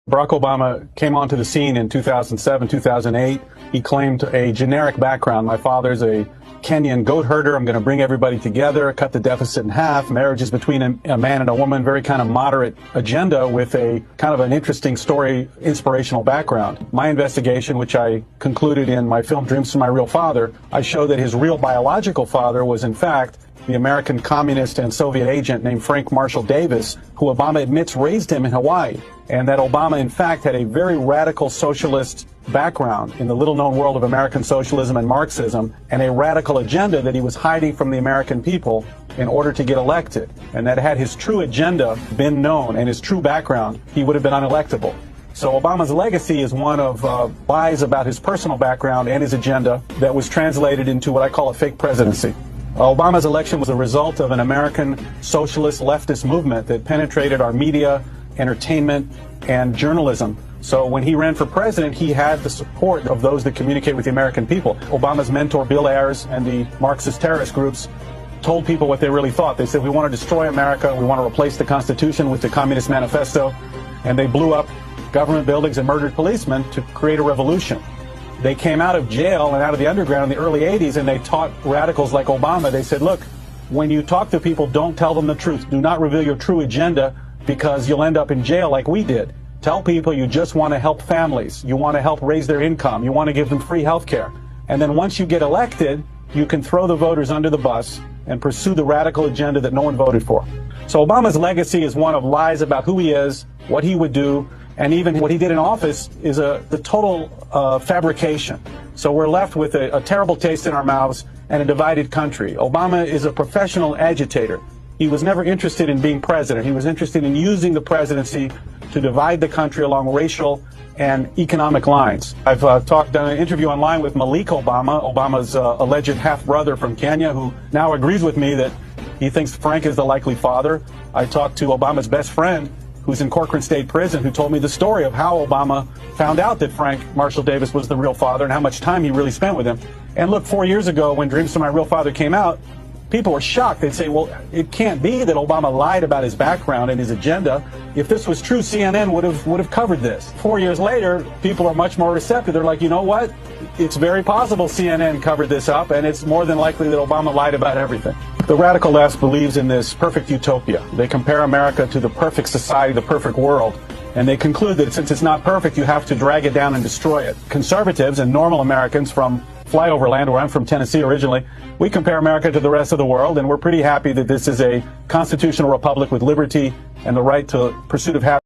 Barack Obama came onto the scene in 2007, 2008. He claimed a generic background. My father's a Kenyan goat herder. I'm going to bring everybody together, cut the deficit in half. Marriages between a man and a woman, very kind of moderate agenda with a kind of an interesting story, inspirational background. My investigation, which I concluded in my film Dreams from My Real Father, I show that his real biological father was in fact the American communist and Soviet agent named Frank Marshall Davis, who Obama admits raised him in Hawaii, and that Obama, in fact, had a very radical socialist background in the little-known world of American socialism and Marxism, and a radical agenda that he was hiding from the American people in order to get elected, and that had his true agenda been known and his true background, he would have been unelectable. So Obama's legacy is one of lies about his personal background and his agenda that was translated into what I call a fake presidency. Obama's election was a result of an American socialist leftist movement that penetrated our media, entertainment, and journalism. So when he ran for president, he had the support of those that communicate with the American people. Obama's mentor, Bill Ayers, and the Marxist terrorist groups told people what they really thought. They said, we want to destroy America, we want to replace the Constitution with the Communist Manifesto, and they blew up government buildings and murdered policemen to create a revolution. They came out of jail and out of the underground in the early 80s, and they taught radicals like Obama. They said, look, when you talk to people, don't tell them the truth. Do not reveal your true agenda, because you'll end up in jail like we did. Tell people you just want to help families. You want to help raise their income. You want to give them free health care. And then once you get elected, you can throw the voters under the bus and pursue the radical agenda that no one voted for. So Obama's legacy is one of lies about who he is, what he would do, and even what he did in office is the total fabrication. So we're left with a terrible taste in our mouths and a divided country. Obama is a professional agitator. He was never interested in being president. He was interested in using the presidency to divide the country along racial and economic lines. I've done an interview online with Malik Obama, Obama's alleged half-brother from Kenya, who now agrees with me that he thinks Frank is the likely father. I talked to Obama's best friend, who's in Corcoran State Prison, who told me the story of how Obama found out that Frank Marshall Davis was the real father and how much time he really spent with him. And look, 4 years ago, when Dreams from My Real Father came out, people were shocked. They'd say, well, it can't be that Obama lied about his background and his agenda. If this was true, CNN would have covered this. 4 years later, people are much more receptive. They're like, you know what? It's very possible CNN covered this up, and it's more than likely that Obama lied about everything. The radical left believes in this perfect utopia. They compare America to the perfect society, the perfect world, and they conclude that since it's not perfect, you have to drag it down and destroy it. Conservatives and normal Americans from flyover land, where I'm from Tennessee originally, we compare America to the rest of the world, and we're pretty happy that this is a constitutional republic with liberty and the right to pursuit of happiness.